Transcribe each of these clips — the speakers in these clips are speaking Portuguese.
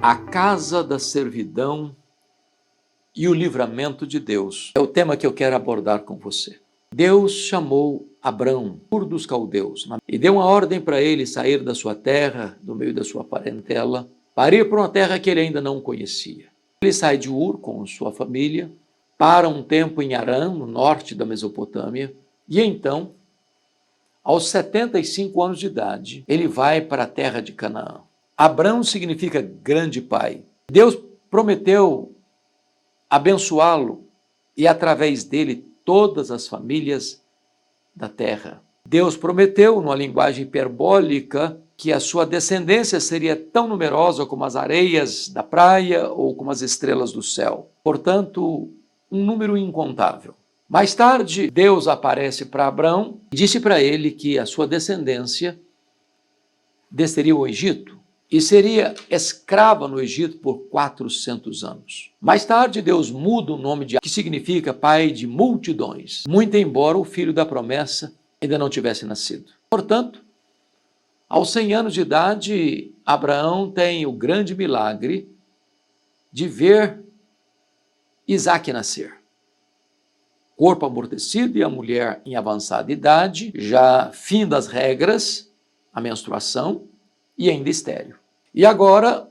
A casa da servidão e o livramento de Deus é o tema que eu quero abordar com você. Deus chamou Abrão, Ur dos Caldeus, e deu uma ordem para ele sair da sua terra, do meio da sua parentela, para ir para uma terra que ele ainda não conhecia. Ele sai de Ur com sua família, para um tempo em Harã, no norte da Mesopotâmia, e então, aos 75 anos de idade, ele vai para a terra de Canaã. Abrão significa grande pai. Deus prometeu abençoá-lo e, através dele, todas as famílias da terra. Deus prometeu, numa linguagem hiperbólica, que a sua descendência seria tão numerosa como as areias da praia ou como as estrelas do céu. Portanto, um número incontável. Mais tarde, Deus aparece para Abrão e disse para ele que a sua descendência desceria ao Egito e seria escrava no Egito por 400 anos. Mais tarde, Deus muda o nome de que significa pai de multidões, muito embora o filho da promessa ainda não tivesse nascido. Portanto, aos 100 anos de idade, Abraão tem o grande milagre de ver Isaque nascer. Corpo amortecido e a mulher em avançada idade, já fim das regras, a menstruação, e ainda estéril. E agora,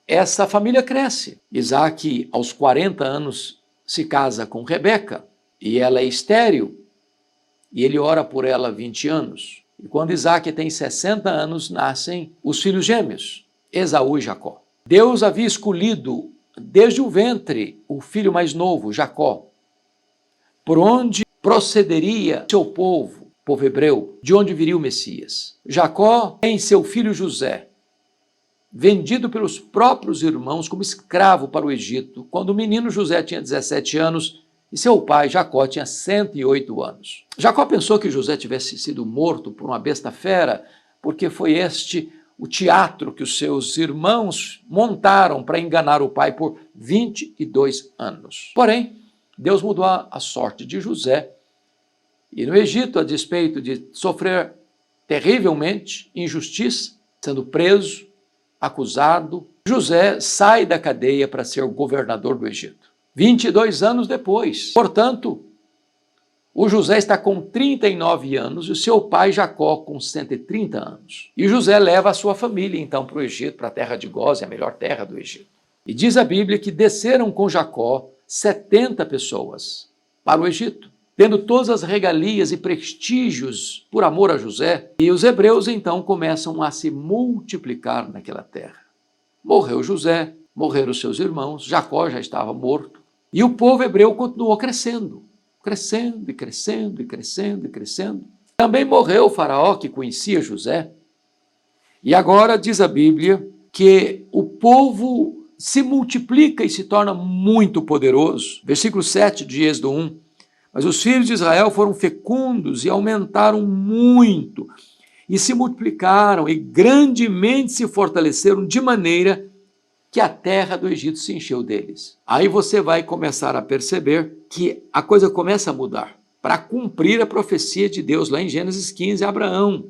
essa família cresce. Isaque, aos 40 anos, se casa com Rebeca, e ela é estéril, e ele ora por ela 20 anos. E quando Isaque tem 60 anos, nascem os filhos gêmeos, Esaú e Jacó. Deus havia escolhido, desde o ventre, o filho mais novo, Jacó, por onde procederia seu povo hebreu, de onde viria o Messias. Jacó tem seu filho José, vendido pelos próprios irmãos como escravo para o Egito, quando o menino José tinha 17 anos e seu pai, Jacó, tinha 108 anos. Jacó pensou que José tivesse sido morto por uma besta fera, porque foi este o teatro que os seus irmãos montaram para enganar o pai por 22 anos. Porém, Deus mudou a sorte de José, e no Egito, a despeito de sofrer terrivelmente injustiça, sendo preso, acusado, José sai da cadeia para ser o governador do Egito. 22 anos depois. Portanto, o José está com 39 anos e o seu pai Jacó com 130 anos. E José leva a sua família então para o Egito, para a terra de Gósen, a melhor terra do Egito. E diz a Bíblia que desceram com Jacó 70 pessoas para o Egito, tendo todas as regalias e prestígios por amor a José, e os hebreus então começam a se multiplicar naquela terra. Morreu José, morreram seus irmãos, Jacó já estava morto, e o povo hebreu continuou crescendo, crescendo e crescendo e crescendo e crescendo. Também morreu o faraó que conhecia José, e agora diz a Bíblia que o povo se multiplica e se torna muito poderoso. Versículo 7 de Êxodo 1. Mas os filhos de Israel foram fecundos e aumentaram muito, e se multiplicaram e grandemente se fortaleceram, de maneira que a terra do Egito se encheu deles. Aí você vai começar a perceber que a coisa começa a mudar, para cumprir a profecia de Deus lá em Gênesis 15, Abraão,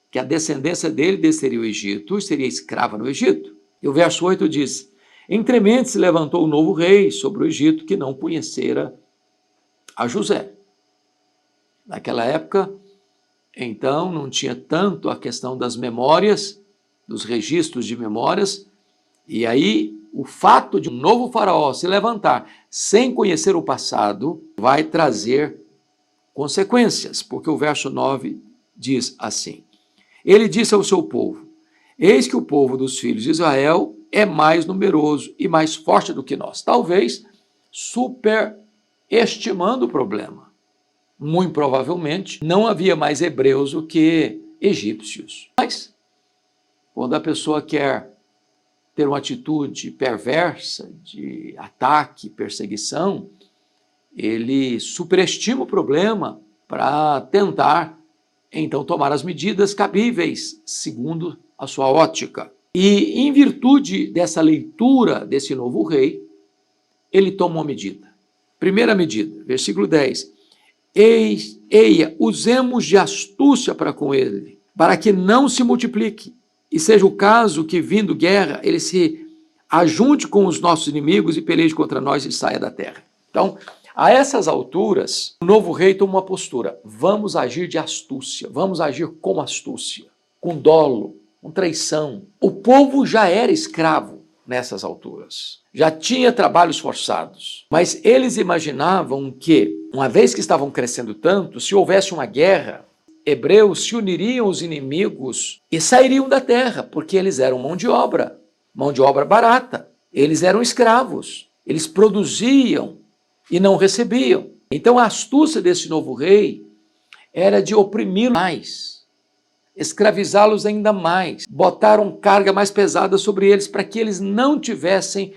que a descendência dele desceria ao Egito e seria escrava no Egito. E o verso 8 diz: entremente se levantou um novo rei sobre o Egito que não conhecera a José. Naquela época, então, não tinha tanto a questão das memórias, dos registros de memórias, e aí o fato de um novo faraó se levantar sem conhecer o passado vai trazer consequências, porque o verso 9 diz assim: ele disse ao seu povo: eis que o povo dos filhos de Israel é mais numeroso e mais forte do que nós. Talvez superestimando o problema. Muito provavelmente não havia mais hebreus do que egípcios. Mas, quando a pessoa quer ter uma atitude perversa de ataque, perseguição, ele superestima o problema para tentar, então, tomar as medidas cabíveis, segundo a sua ótica. E, em virtude dessa leitura desse novo rei, ele toma uma medida. Primeira medida, versículo 10. Eia, usemos de astúcia para com ele, para que não se multiplique, e seja o caso que, vindo guerra, ele se ajunte com os nossos inimigos e peleje contra nós e saia da terra. Então, a essas alturas, o novo rei toma uma postura. Vamos agir de astúcia, vamos agir com astúcia, com dolo, com traição. O povo já era escravo nessas alturas, já tinha trabalhos forçados, mas eles imaginavam que, uma vez que estavam crescendo tanto, se houvesse uma guerra, hebreus se uniriam aos inimigos e sairiam da terra, porque eles eram mão de obra barata, eles eram escravos, eles produziam e não recebiam. Então a astúcia desse novo rei era de oprimi-los mais, escravizá-los ainda mais, botaram carga mais pesada sobre eles para que eles não tivessem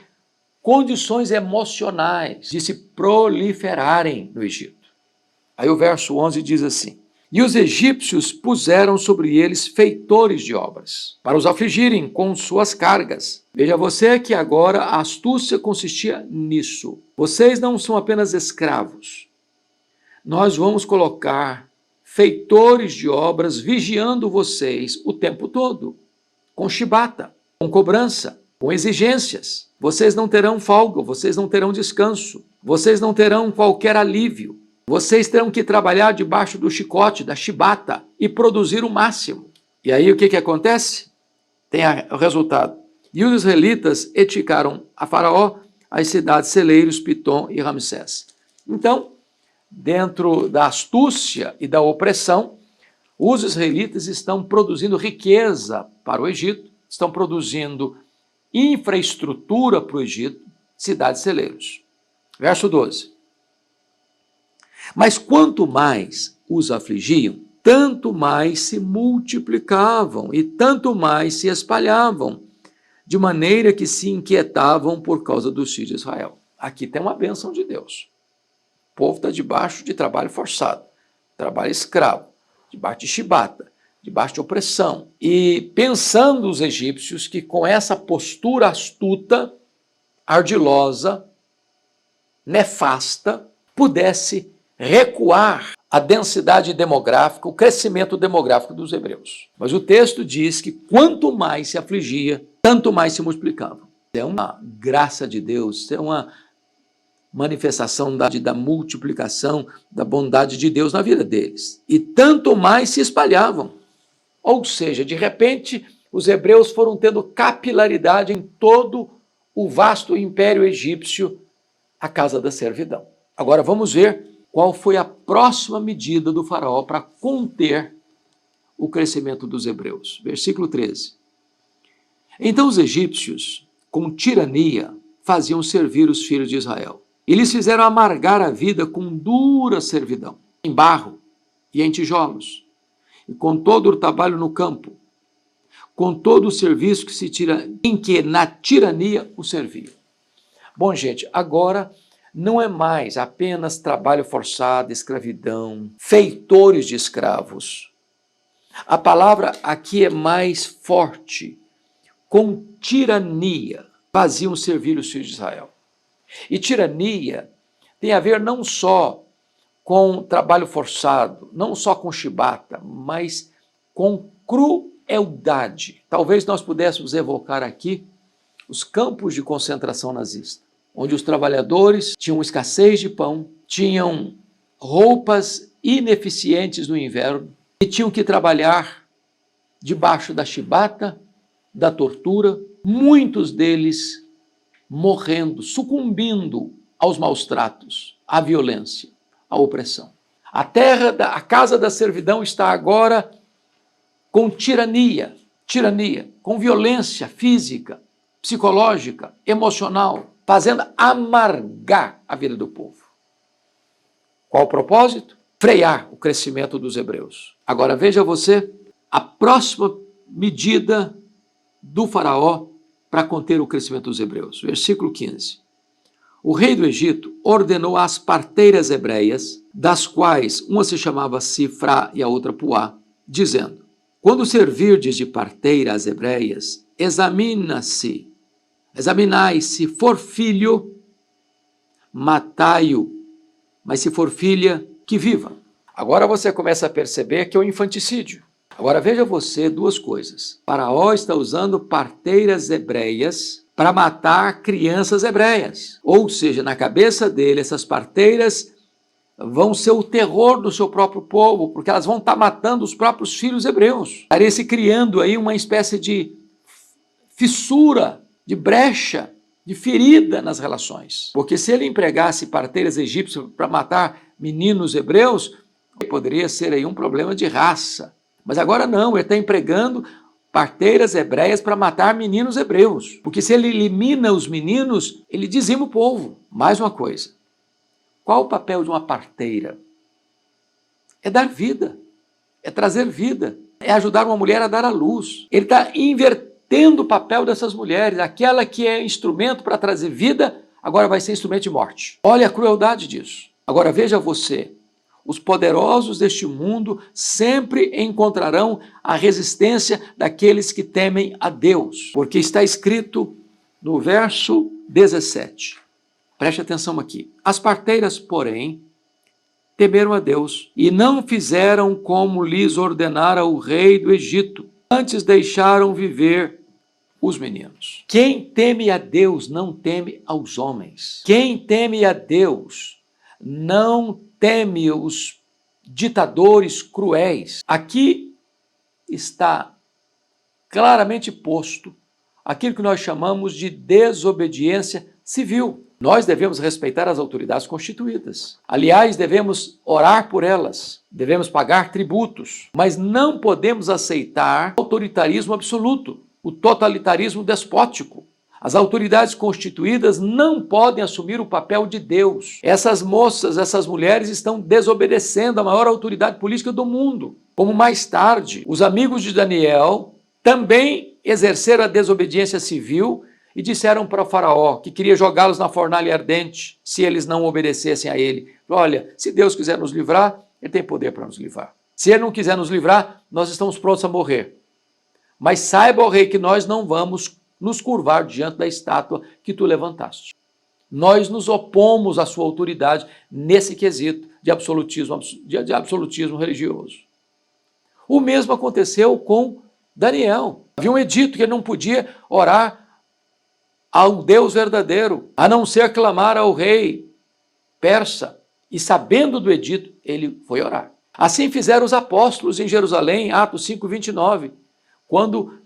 condições emocionais de se proliferarem no Egito. Aí o verso 11 diz assim: e os egípcios puseram sobre eles feitores de obras, para os afligirem com suas cargas. Veja você que agora a astúcia consistia nisso. Vocês não são apenas escravos. Nós vamos colocar feitores de obras vigiando vocês o tempo todo, com chibata, com cobrança, com exigências. Vocês não terão folga, vocês não terão descanso, vocês não terão qualquer alívio. Vocês terão que trabalhar debaixo do chicote, da chibata, e produzir o máximo. E aí o que acontece? Tem o resultado. E os israelitas edificaram a Faraó as cidades Celeiros, Pitom e Ramsés. Então, dentro da astúcia e da opressão, os israelitas estão produzindo riqueza para o Egito, estão produzindo infraestrutura para o Egito, cidades celeiros. Verso 12. Mas quanto mais os afligiam, tanto mais se multiplicavam e tanto mais se espalhavam, de maneira que se inquietavam por causa dos filhos de Israel. Aqui tem uma bênção de Deus. O povo está debaixo de trabalho forçado, trabalho escravo, debaixo de chibata, debaixo de opressão. E pensando os egípcios que com essa postura astuta, ardilosa, nefasta, pudesse recuar a densidade demográfica, o crescimento demográfico dos hebreus. Mas o texto diz que quanto mais se afligia, tanto mais se multiplicavam. É uma graça de Deus, é uma manifestação da multiplicação, da bondade de Deus na vida deles. E tanto mais se espalhavam. Ou seja, de repente, os hebreus foram tendo capilaridade em todo o vasto império egípcio, a casa da servidão. Agora vamos ver qual foi a próxima medida do faraó para conter o crescimento dos hebreus. Versículo 13. Então os egípcios, com tirania, faziam servir os filhos de Israel. E lhes fizeram amargar a vida com dura servidão, em barro e em tijolos, e com todo o trabalho no campo, com todo o serviço que se tira, em que na tirania o serviam. Bom, gente, agora não é mais apenas trabalho forçado, escravidão, feitores de escravos. A palavra aqui é mais forte. Com tirania faziam servir os filhos de Israel. E tirania tem a ver não só com trabalho forçado, não só com chibata, mas com crueldade. Talvez nós pudéssemos evocar aqui os campos de concentração nazista, onde os trabalhadores tinham escassez de pão, tinham roupas ineficientes no inverno e tinham que trabalhar debaixo da chibata, da tortura, muitos deles morrendo, sucumbindo aos maus tratos, à violência, à opressão. A casa da servidão está agora com tirania, com violência física, psicológica, emocional, fazendo amargar a vida do povo. Qual o propósito? Frear o crescimento dos hebreus. Agora veja você a próxima medida do faraó para conter o crescimento dos hebreus. Versículo 15. O rei do Egito ordenou às parteiras hebreias, das quais uma se chamava Sifrá e a outra Puá, dizendo: quando servirdes de parteira às hebreias, examinai, se for filho, matai-o, mas se for filha, que viva. Agora você começa a perceber que é um infanticídio. Agora veja você duas coisas. Faraó está usando parteiras hebreias para matar crianças hebreias. Ou seja, na cabeça dele, essas parteiras vão ser o terror do seu próprio povo, porque elas vão estar matando os próprios filhos hebreus. Estaria se criando aí uma espécie de fissura, de brecha, de ferida nas relações. Porque se ele empregasse parteiras egípcias para matar meninos hebreus, poderia ser aí um problema de raça. Mas agora não, ele está empregando parteiras hebreias para matar meninos hebreus. Porque se ele elimina os meninos, ele dizima o povo. Mais uma coisa. Qual o papel de uma parteira? É dar vida, é trazer vida, é ajudar uma mulher a dar à luz. Ele está invertendo o papel dessas mulheres. Aquela que é instrumento para trazer vida, agora vai ser instrumento de morte. Olha a crueldade disso. Agora veja você, os poderosos deste mundo sempre encontrarão a resistência daqueles que temem a Deus, porque está escrito no verso 17. Preste atenção aqui. As parteiras, porém, temeram a Deus e não fizeram como lhes ordenara o rei do Egito. Antes deixaram viver os meninos. Quem teme a Deus não teme aos homens. Quem teme a Deus não teme os ditadores cruéis. Aqui está claramente posto aquilo que nós chamamos de desobediência civil. Nós devemos respeitar as autoridades constituídas. Aliás, devemos orar por elas, devemos pagar tributos, mas não podemos aceitar o autoritarismo absoluto, o totalitarismo despótico. As autoridades constituídas não podem assumir o papel de Deus. Essas moças, essas mulheres estão desobedecendo a maior autoridade política do mundo. Como mais tarde, os amigos de Daniel também exerceram a desobediência civil e disseram para o faraó que queria jogá-los na fornalha ardente se eles não obedecessem a ele. Olha, se Deus quiser nos livrar, ele tem poder para nos livrar. Se ele não quiser nos livrar, nós estamos prontos a morrer. Mas saiba, ó rei, que nós não vamos nos curvar diante da estátua que tu levantaste. Nós nos opomos à sua autoridade nesse quesito de absolutismo religioso. O mesmo aconteceu com Daniel. Havia um edito que ele não podia orar ao Deus verdadeiro, a não ser clamar ao rei persa. E sabendo do edito, ele foi orar. Assim fizeram os apóstolos em Jerusalém, Atos 5:29, quando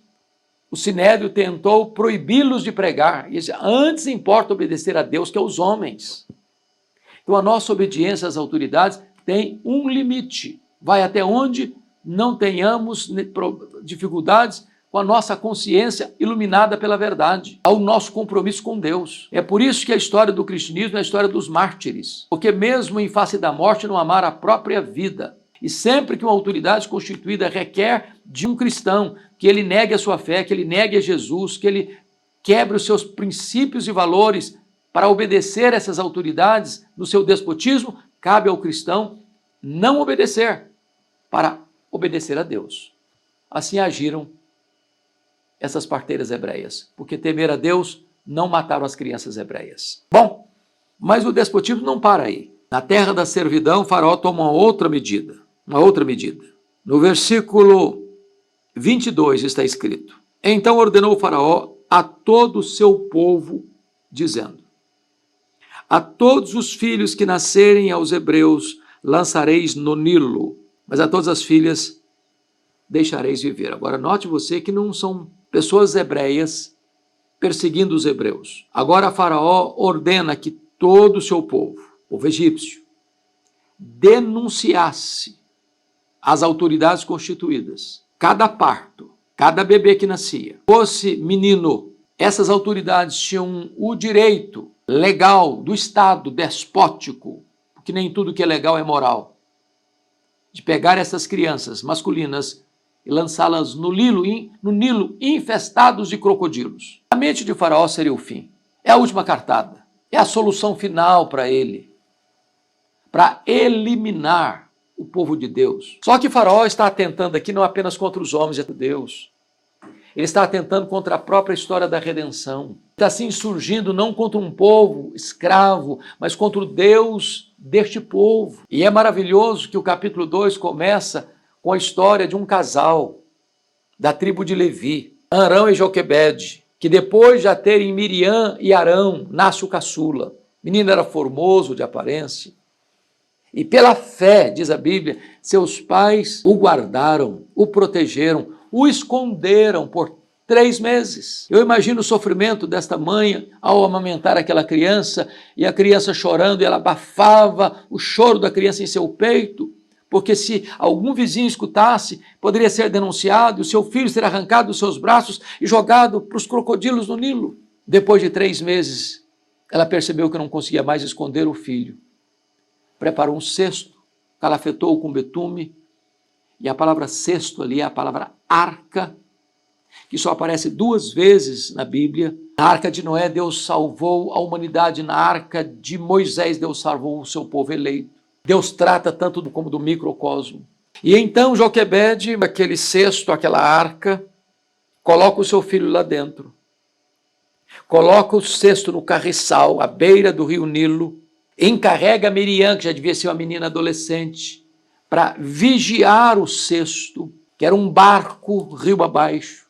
o Sinédrio tentou proibi-los de pregar. E disse, antes importa obedecer a Deus que aos homens. Então a nossa obediência às autoridades tem um limite. Vai até onde não tenhamos dificuldades com a nossa consciência iluminada pela verdade, ao nosso compromisso com Deus. É por isso que a história do cristianismo é a história dos mártires, porque mesmo em face da morte não amaram a própria vida. E sempre que uma autoridade constituída requer de um cristão que ele negue a sua fé, que ele negue a Jesus, que ele quebre os seus princípios e valores para obedecer essas autoridades no seu despotismo, cabe ao cristão não obedecer para obedecer a Deus. Assim agiram essas parteiras hebreias, porque temer a Deus não mataram as crianças hebreias. Bom, mas o despotismo não para aí. Na terra da servidão, Faraó toma uma outra medida. No versículo 22 está escrito: então ordenou o Faraó a todo o seu povo, dizendo: a todos os filhos que nascerem aos hebreus lançareis no Nilo, mas a todas as filhas deixareis viver. Agora note você que não são pessoas hebreias perseguindo os hebreus. Agora Faraó ordena que todo o seu povo egípcio, denunciasse às autoridades constituídas cada parto, cada bebê que nascia, fosse menino. Essas autoridades tinham o direito legal do Estado despótico, porque nem tudo que é legal é moral, de pegar essas crianças masculinas e lançá-las no Nilo infestados de crocodilos. A mente de Faraó seria o fim. É a última cartada. É a solução final para ele, para eliminar o povo de Deus. Só que Faraó está atentando aqui não apenas contra os homens de Deus. Ele está atentando contra a própria história da redenção. Está se insurgindo não contra um povo escravo, mas contra o Deus deste povo. E é maravilhoso que o capítulo 2 começa com a história de um casal da tribo de Levi, Arão e Joquebede, que depois de já terem Miriam e Arão, nasce o caçula. O menino era formoso de aparência. E pela fé, diz a Bíblia, seus pais o guardaram, o protegeram, o esconderam por 3 meses. Eu imagino o sofrimento desta mãe ao amamentar aquela criança, e a criança chorando, e ela abafava o choro da criança em seu peito, porque se algum vizinho escutasse, poderia ser denunciado, e o seu filho ser arrancado dos seus braços e jogado para os crocodilos no Nilo. Depois de 3 meses, ela percebeu que não conseguia mais esconder o filho. Preparou um cesto, calafetou-o com betume, e a palavra cesto ali é a palavra arca, que só aparece 2 vezes na Bíblia. Na arca de Noé, Deus salvou a humanidade. Na arca de Moisés, Deus salvou o seu povo eleito. Deus trata tanto como do microcosmo. E então Joquebede, aquele cesto, aquela arca, coloca o seu filho lá dentro. Coloca o cesto no carriçal, à beira do rio Nilo. Encarrega Miriam, que já devia ser uma menina adolescente, para vigiar o cesto, que era um barco rio abaixo,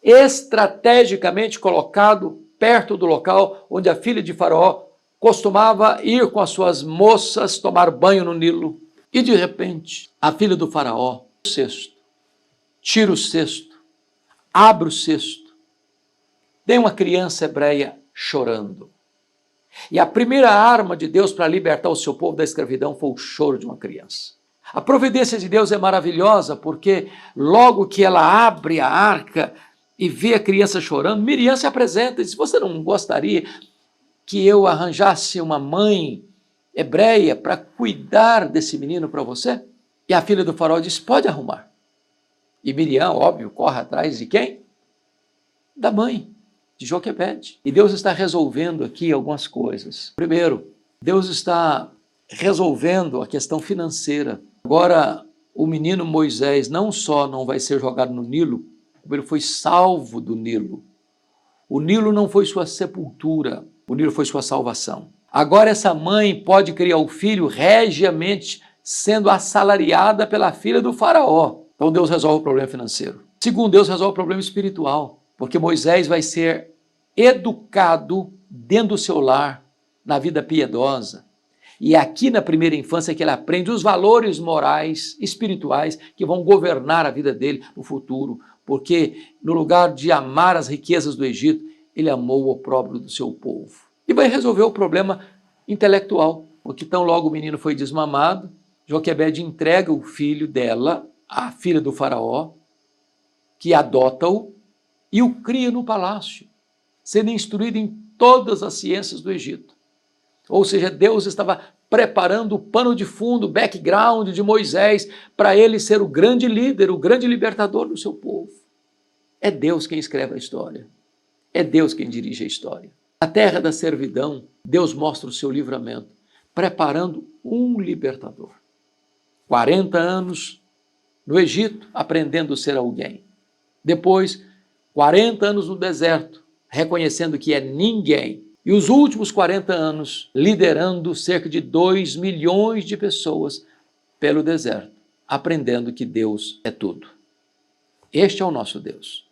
estrategicamente colocado perto do local onde a filha de Faraó costumava ir com as suas moças tomar banho no Nilo. E de repente, a filha do Faraó, o cesto, tira o cesto, abre o cesto, tem uma criança hebreia chorando. E a primeira arma de Deus para libertar o seu povo da escravidão foi o choro de uma criança. A providência de Deus é maravilhosa, porque logo que ela abre a arca e vê a criança chorando, Miriam se apresenta e diz: você não gostaria que eu arranjasse uma mãe hebreia para cuidar desse menino para você? E a filha do faraó diz: pode arrumar. E Miriam, óbvio, corre atrás de quem? Da mãe de Joquebede. E Deus está resolvendo aqui algumas coisas. Primeiro, Deus está resolvendo a questão financeira. Agora, o menino Moisés não só não vai ser jogado no Nilo, como ele foi salvo do Nilo. O Nilo não foi sua sepultura, o Nilo foi sua salvação. Agora essa mãe pode criar o filho regiamente sendo assalariada pela filha do faraó. Então Deus resolve o problema financeiro. Segundo, Deus resolve o problema espiritual, porque Moisés vai ser educado dentro do seu lar, na vida piedosa. E é aqui na primeira infância que ele aprende os valores morais, espirituais, que vão governar a vida dele no futuro. Porque no lugar de amar as riquezas do Egito, ele amou o opróbrio do seu povo. E vai resolver o problema intelectual, porque tão logo o menino foi desmamado, Joquebede entrega o filho dela, a filha do faraó, que adota-o e o cria no palácio, sendo instruído em todas as ciências do Egito. Ou seja, Deus estava preparando o pano de fundo, o background de Moisés, para ele ser o grande líder, o grande libertador do seu povo. É Deus quem escreve a história. É Deus quem dirige a história. Na terra da servidão, Deus mostra o seu livramento, preparando um libertador. 40 anos no Egito, aprendendo a ser alguém. Depois, 40 anos no deserto, reconhecendo que é ninguém. E os últimos 40 anos liderando cerca de 2 milhões de pessoas pelo deserto, aprendendo que Deus é tudo. Este é o nosso Deus.